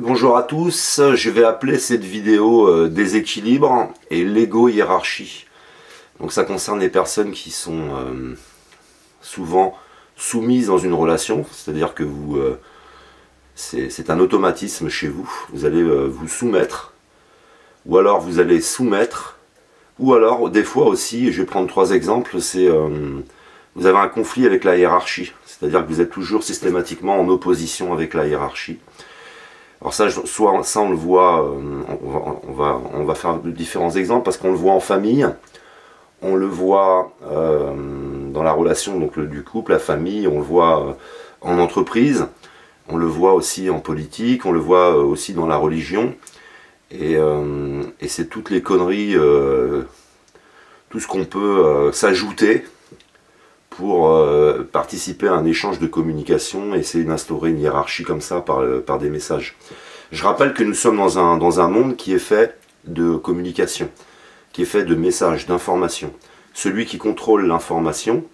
Bonjour à tous, je vais appeler cette vidéo déséquilibre et l'égo-hiérarchie. Donc ça concerne les personnes qui sont souvent soumises dans une relation, c'est-à-dire que c'est un automatisme chez vous, vous allez vous soumettre, ou alors vous allez soumettre, ou alors des fois aussi, je vais prendre 3 exemples, c'est vous avez un conflit avec la hiérarchie, c'est-à-dire que vous êtes toujours systématiquement en opposition avec la hiérarchie. Alors ça, ça on le voit, on va faire différents exemples parce qu'on le voit en famille, on le voit dans la relation donc, du couple, la famille, on le voit en entreprise, on le voit aussi en politique, on le voit aussi dans la religion, et c'est toutes les conneries, tout ce qu'on peut s'ajouter pour participer à un échange de communication, essayer d'instaurer une hiérarchie comme ça par des messages. Je rappelle que nous sommes dans un monde qui est fait de communication, qui est fait de messages, d'informations. Celui qui contrôle l'information,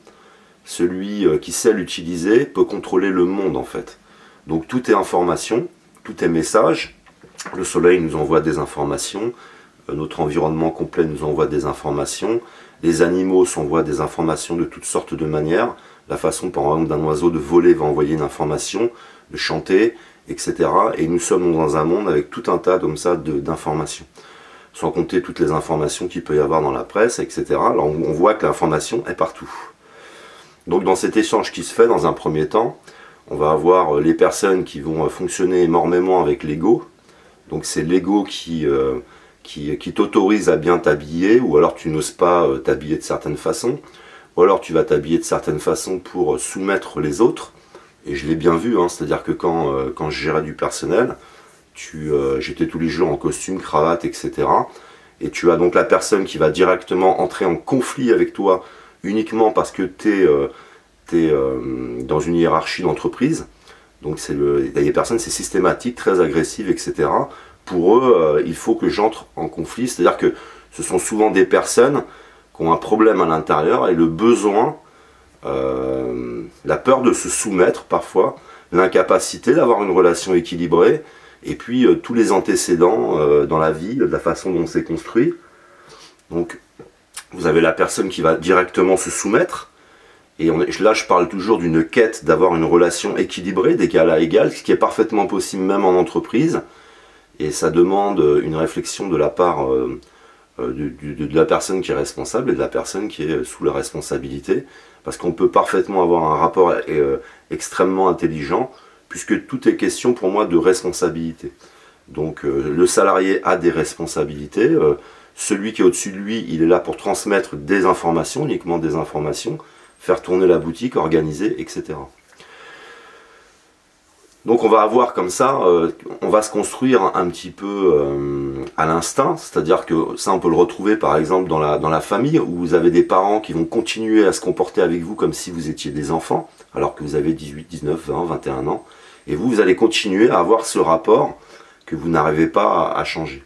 celui qui sait l'utiliser, peut contrôler le monde en fait. Donc tout est information, tout est message. Le soleil nous envoie des informations, notre environnement complet nous envoie des informations, les animaux s'envoient des informations de toutes sortes de manières, la façon par exemple d'un oiseau de voler va envoyer une information, de chanter, etc. Et nous sommes dans un monde avec tout un tas comme ça d'informations, sans compter toutes les informations qu'il peut y avoir dans la presse, etc. Alors on voit que l'information est partout. Donc dans cet échange qui se fait dans un premier temps, on va avoir les personnes qui vont fonctionner énormément avec l'ego. Donc c'est l'ego qui t'autorise à bien t'habiller, ou alors tu n'oses pas t'habiller de certaines façons, ou alors tu vas t'habiller de certaines façons pour soumettre les autres. Et je l'ai bien vu, hein, c'est-à-dire que quand je gérais du personnel, j'étais tous les jours en costume, cravate, etc. Et tu as donc la personne qui va directement entrer en conflit avec toi uniquement parce que tu es dans une hiérarchie d'entreprise. Donc les personnes, c'est systématique, très agressive, etc. Pour eux, il faut que j'entre en conflit, c'est-à-dire que ce sont souvent des personnes qui ont un problème à l'intérieur et le besoin, la peur de se soumettre parfois, l'incapacité d'avoir une relation équilibrée, et puis tous les antécédents dans la vie, de la façon dont c'est construit. Donc vous avez la personne qui va directement se soumettre, et là je parle toujours d'une quête d'avoir une relation équilibrée, d'égal à égal, ce qui est parfaitement possible même en entreprise. Et ça demande une réflexion de la part de la personne qui est responsable et de la personne qui est sous la responsabilité. Parce qu'on peut parfaitement avoir un rapport extrêmement intelligent, puisque tout est question pour moi de responsabilité. Donc le salarié a des responsabilités, celui qui est au-dessus de lui, il est là pour transmettre des informations, uniquement des informations, faire tourner la boutique, organiser, etc. Donc on va avoir comme ça, on va se construire un petit peu à l'instinct, c'est-à-dire que ça on peut le retrouver par exemple dans la famille, où vous avez des parents qui vont continuer à se comporter avec vous comme si vous étiez des enfants, alors que vous avez 18, 19, 20, 21 ans, et vous allez continuer à avoir ce rapport que vous n'arrivez pas à changer.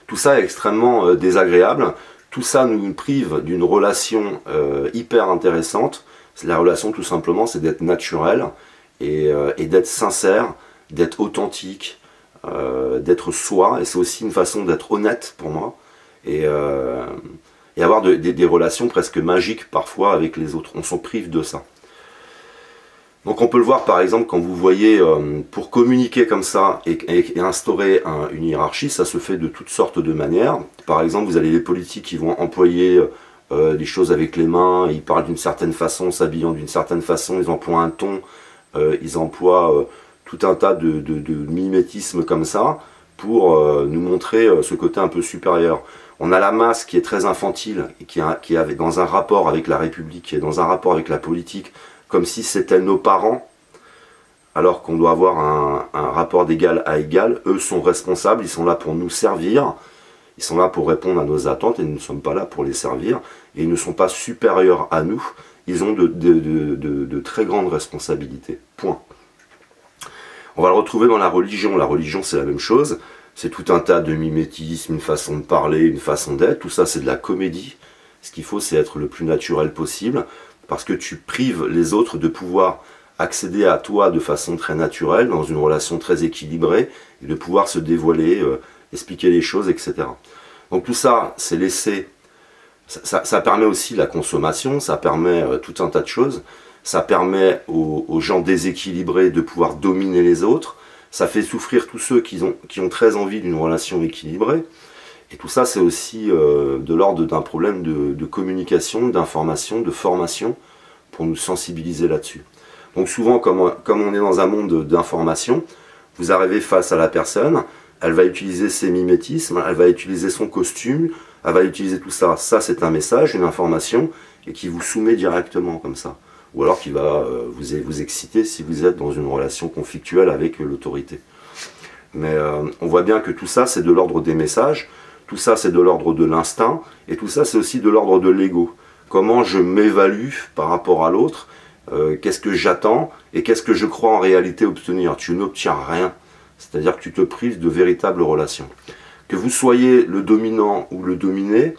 Tout ça est extrêmement désagréable, tout ça nous prive d'une relation hyper intéressante. La relation tout simplement c'est d'être naturel, et d'être sincère, d'être authentique, d'être soi, et c'est aussi une façon d'être honnête pour moi, et avoir des relations presque magiques parfois avec les autres. On s'en prive de ça. Donc on peut le voir par exemple quand vous voyez, pour communiquer comme ça et instaurer une hiérarchie, ça se fait de toutes sortes de manières. Par exemple vous avez les politiques qui vont employer les choses avec les mains, ils parlent d'une certaine façon, s'habillant d'une certaine façon, ils emploient un ton, ils emploient tout un tas de mimétismes comme ça pour nous montrer ce côté un peu supérieur. On a la masse qui est très infantile et qui est dans un rapport avec la République, qui est dans un rapport avec la politique, comme si c'était nos parents, alors qu'on doit avoir un rapport d'égal à égal. Eux sont responsables, ils sont là pour nous servir, ils sont là pour répondre à nos attentes et nous ne sommes pas là pour les servir, et ils ne sont pas supérieurs à nous. Ils ont de très grandes responsabilités. Point. On va le retrouver dans la religion. La religion, c'est la même chose. C'est tout un tas de mimétisme, une façon de parler, une façon d'être. Tout ça, c'est de la comédie. Ce qu'il faut, c'est être le plus naturel possible, parce que tu prives les autres de pouvoir accéder à toi de façon très naturelle, dans une relation très équilibrée, et de pouvoir se dévoiler, expliquer les choses, etc. Donc tout ça, c'est laissé, ça permet aussi la consommation, ça permet tout un tas de choses, ça permet aux gens déséquilibrés de pouvoir dominer les autres, ça fait souffrir tous ceux qui ont très envie d'une relation équilibrée, et tout ça c'est aussi de l'ordre d'un problème de communication, d'information, de formation, pour nous sensibiliser là-dessus. Donc souvent, comme on est dans un monde d'information, vous arrivez face à la personne, elle va utiliser ses mimétismes, elle va utiliser son costume, elle va utiliser tout ça. Ça, c'est un message, une information, et qui vous soumet directement comme ça. Ou alors qui va vous exciter si vous êtes dans une relation conflictuelle avec l'autorité. Mais on voit bien que tout ça, c'est de l'ordre des messages, tout ça, c'est de l'ordre de l'instinct, et tout ça, c'est aussi de l'ordre de l'ego. Comment je m'évalue par rapport à l'autre, qu'est-ce que j'attends, et qu'est-ce que je crois en réalité obtenir. Tu n'obtiens rien. C'est-à-dire que tu te prives de véritables relations. Que vous soyez le dominant ou le dominé,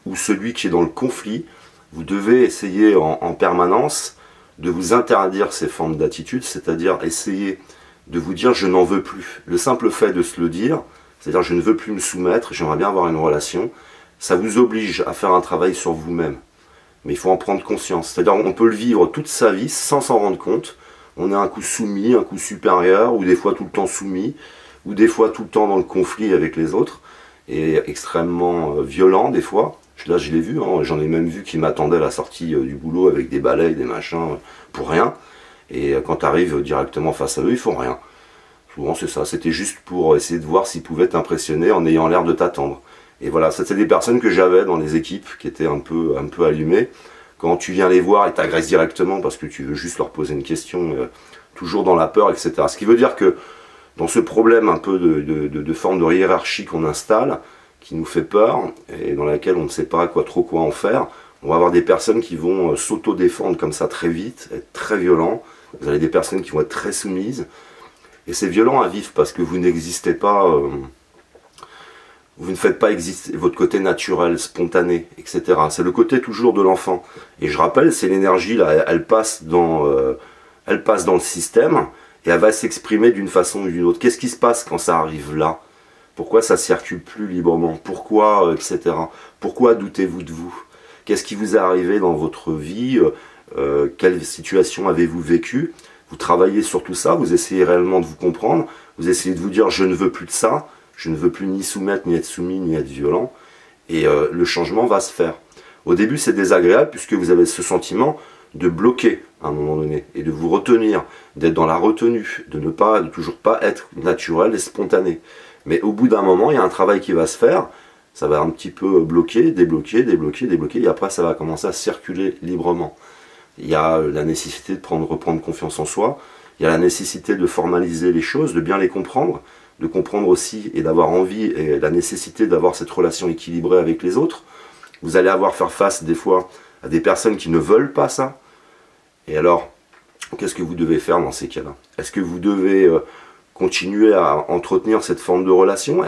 ou celui qui est dans le conflit, vous devez essayer en permanence de vous interdire ces formes d'attitude, c'est-à-dire essayer de vous dire je n'en veux plus. Le simple fait de se le dire, c'est-à-dire je ne veux plus me soumettre, j'aimerais bien avoir une relation, ça vous oblige à faire un travail sur vous-même. Mais il faut en prendre conscience. C'est-à-dire on peut le vivre toute sa vie sans s'en rendre compte. On est un coup soumis, un coup supérieur, ou des fois tout le temps soumis, ou des fois tout le temps dans le conflit avec les autres, et extrêmement violent des fois. Là je l'ai vu, hein, j'en ai même vu qui m'attendaient à la sortie du boulot avec des balais, des machins, pour rien. Et quand tu arrives directement face à eux, ils font rien. Souvent c'est ça, c'était juste pour essayer de voir s'ils pouvaient t'impressionner en ayant l'air de t'attendre. Et voilà, ça c'est des personnes que j'avais dans les équipes qui étaient un peu allumées. Quand tu viens les voir, ils t'agressent directement parce que tu veux juste leur poser une question, toujours dans la peur, etc. Ce qui veut dire que dans ce problème un peu de forme de hiérarchie qu'on installe, qui nous fait peur, et dans laquelle on ne sait pas trop quoi en faire, on va avoir des personnes qui vont s'auto-défendre comme ça très vite, être très violents. Vous avez des personnes qui vont être très soumises. Et c'est violent à vivre parce que vous n'existez pas... vous ne faites pas exister votre côté naturel, spontané, etc. C'est le côté toujours de l'enfant. Et je rappelle, c'est l'énergie, là, elle passe dans le système, et elle va s'exprimer d'une façon ou d'une autre. Qu'est-ce qui se passe quand ça arrive là? Pourquoi ça circule plus librement? Pourquoi, etc. Pourquoi doutez-vous de vous? Qu'est-ce qui vous est arrivé dans votre vie? Quelle situation avez-vous vécu? Vous travaillez sur tout ça, vous essayez réellement de vous comprendre, vous essayez de vous dire je ne veux plus de ça, je ne veux plus ni soumettre, ni être soumis, ni être violent, et le changement va se faire. Au début c'est désagréable puisque vous avez ce sentiment de bloquer à un moment donné, et de vous retenir, d'être dans la retenue, de toujours pas être naturel et spontané. Mais au bout d'un moment, il y a un travail qui va se faire, ça va un petit peu bloquer, débloquer, débloquer, débloquer, et après ça va commencer à circuler librement. Il y a la nécessité de reprendre confiance en soi, il y a la nécessité de formaliser les choses, de bien les comprendre, de comprendre aussi et d'avoir envie et la nécessité d'avoir cette relation équilibrée avec les autres. Vous allez faire face des fois à des personnes qui ne veulent pas ça. Et alors, qu'est-ce que vous devez faire dans ces cas-là? Est-ce que vous devez continuer à entretenir cette forme de relation?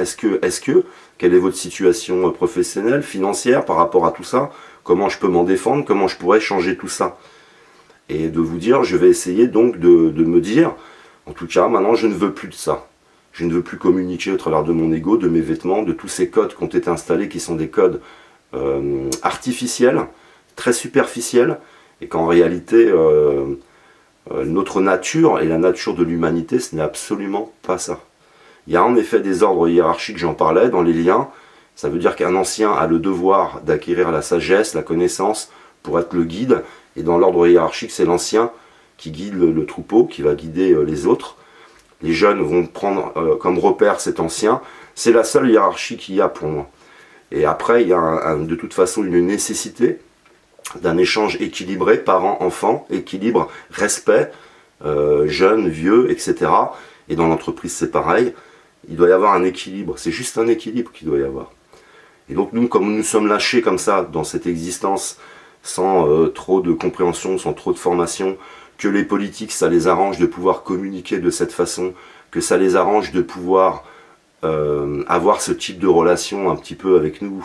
Quelle est votre situation professionnelle, financière par rapport à tout ça? Comment je peux m'en défendre? Comment je pourrais changer tout ça? Et de vous dire, je vais essayer donc de me dire, en tout cas, maintenant je ne veux plus de ça. Je ne veux plus communiquer au travers de mon ego, de mes vêtements, de tous ces codes qui ont été installés, qui sont des codes artificiels, très superficiels, et qu'en réalité, notre nature et la nature de l'humanité, ce n'est absolument pas ça. Il y a en effet des ordres hiérarchiques, j'en parlais, dans les liens. Ça veut dire qu'un ancien a le devoir d'acquérir la sagesse, la connaissance, pour être le guide. Et dans l'ordre hiérarchique, c'est l'ancien qui guide le troupeau, qui va guider les autres. Les jeunes vont prendre comme repère cet ancien. C'est la seule hiérarchie qu'il y a pour moi. Et après, il y a de toute façon une nécessité d'un échange équilibré, parents-enfants, équilibre, respect, jeunes, vieux, etc. Et dans l'entreprise, c'est pareil. Il doit y avoir un équilibre. C'est juste un équilibre qu'il doit y avoir. Et donc nous, comme nous sommes lâchés comme ça dans cette existence, sans trop de compréhension, sans trop de formation, que les politiques, ça les arrange de pouvoir communiquer de cette façon, que ça les arrange de pouvoir avoir ce type de relation un petit peu avec nous,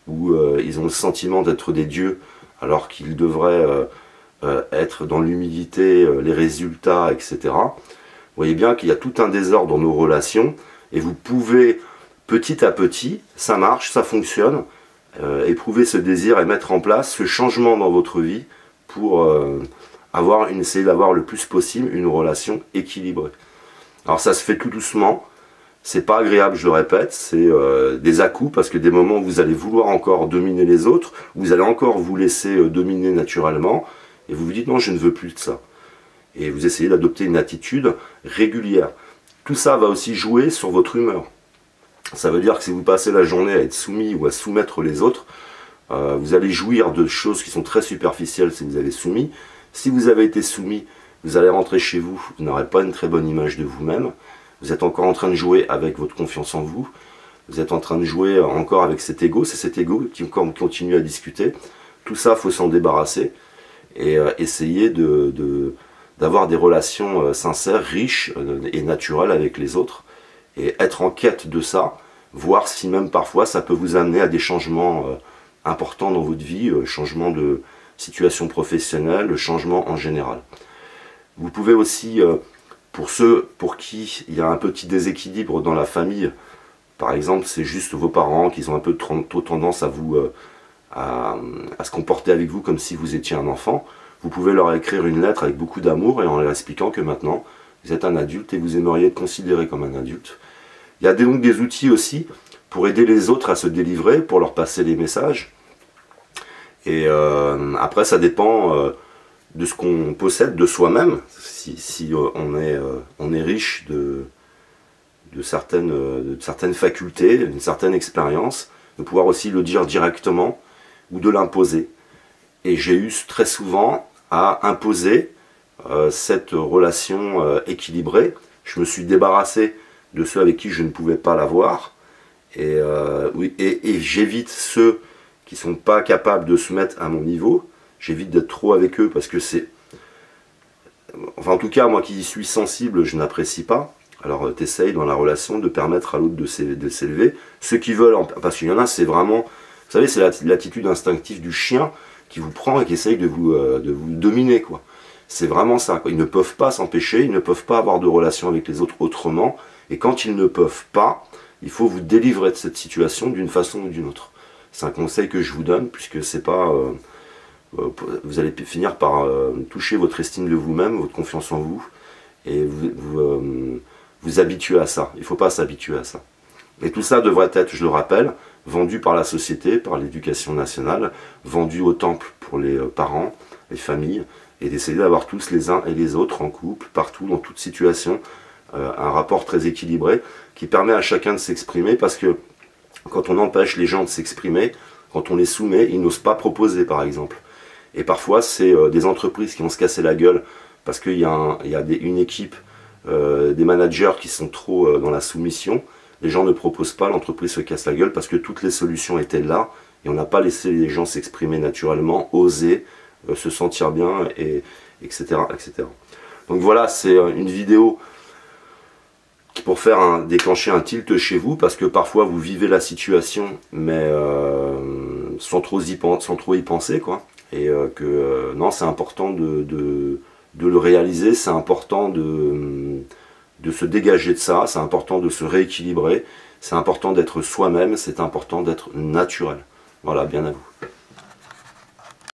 où ils ont le sentiment d'être des dieux, alors qu'ils devraient être dans l'humilité, les résultats, etc. Vous voyez bien qu'il y a tout un désordre dans nos relations et vous pouvez petit à petit, ça marche, ça fonctionne, éprouver ce désir et mettre en place ce changement dans votre vie pour essayer d'avoir le plus possible une relation équilibrée. Alors ça se fait tout doucement, c'est pas agréable, je le répète, c'est des à-coups parce que des moments où vous allez vouloir encore dominer les autres, vous allez encore vous laisser dominer naturellement et vous vous dites non, je ne veux plus de ça. Et vous essayez d'adopter une attitude régulière. Tout ça va aussi jouer sur votre humeur. Ça veut dire que si vous passez la journée à être soumis ou à soumettre les autres, vous allez jouir de choses qui sont très superficielles si vous avez soumis. Si vous avez été soumis, vous allez rentrer chez vous, vous n'aurez pas une très bonne image de vous-même. Vous êtes encore en train de jouer avec votre confiance en vous. Vous êtes en train de jouer encore avec cet ego. C'est cet ego qui continue à discuter. Tout ça, il faut s'en débarrasser et essayer d'avoir des relations sincères, riches et naturelles avec les autres. Et être en quête de ça, voir si même parfois ça peut vous amener à des changements importants dans votre vie, changement de situation professionnelle, changement en général. Vous pouvez aussi, pour ceux pour qui il y a un petit déséquilibre dans la famille, par exemple c'est juste vos parents qui ont un peu trop tendance à se comporter avec vous comme si vous étiez un enfant, vous pouvez leur écrire une lettre avec beaucoup d'amour et en leur expliquant que maintenant vous êtes un adulte et vous aimeriez être considéré comme un adulte. Il y a donc des outils aussi pour aider les autres à se délivrer, pour leur passer les messages. Et après, ça dépend de ce qu'on possède de soi-même. Si on est riche de certaines facultés, d'une certaine expérience, de pouvoir aussi le dire directement ou de l'imposer. Et j'ai eu très souvent à imposer cette relation équilibrée. Je me suis débarrassé de ceux avec qui je ne pouvais pas l'avoir. Et j'évite ceux qui ne sont pas capables de se mettre à mon niveau. J'évite d'être trop avec eux parce que c'est... Enfin, en tout cas, moi qui suis sensible, je n'apprécie pas. Alors, tu essayes dans la relation de permettre à l'autre de s'élever. Ceux qui veulent, parce qu'il y en a, c'est vraiment... Vous savez, c'est l'attitude instinctive du chien qui vous prend et qui essaye de vous dominer, quoi. C'est vraiment ça, quoi. Ils ne peuvent pas s'empêcher, ils ne peuvent pas avoir de relation avec les autres autrement. Et quand ils ne peuvent pas, il faut vous délivrer de cette situation d'une façon ou d'une autre. C'est un conseil que je vous donne, puisque c'est pas... vous allez finir par toucher votre estime de vous-même, votre confiance en vous, et vous habituer à ça. Il ne faut pas s'habituer à ça. Et tout ça devrait être, je le rappelle, vendu par la société, par l'éducation nationale, vendu au temple pour les parents, les familles, et d'essayer d'avoir tous les uns et les autres en couple, partout, dans toute situation, un rapport très équilibré qui permet à chacun de s'exprimer, parce que quand on empêche les gens de s'exprimer, quand on les soumet, ils n'osent pas proposer, par exemple. Et parfois, c'est des entreprises qui vont se casser la gueule parce qu'il y a, une équipe, des managers qui sont trop dans la soumission. Les gens ne proposent pas, l'entreprise se casse la gueule parce que toutes les solutions étaient là et on n'a pas laissé les gens s'exprimer naturellement, oser, se sentir bien, etc., etc. Donc voilà, c'est une vidéo pour faire déclencher un tilt chez vous, parce que parfois vous vivez la situation, mais sans trop y penser, quoi. Et non, c'est important de le réaliser, c'est important de se dégager de ça, c'est important de se rééquilibrer, c'est important d'être soi-même, c'est important d'être naturel. Voilà, bien à vous.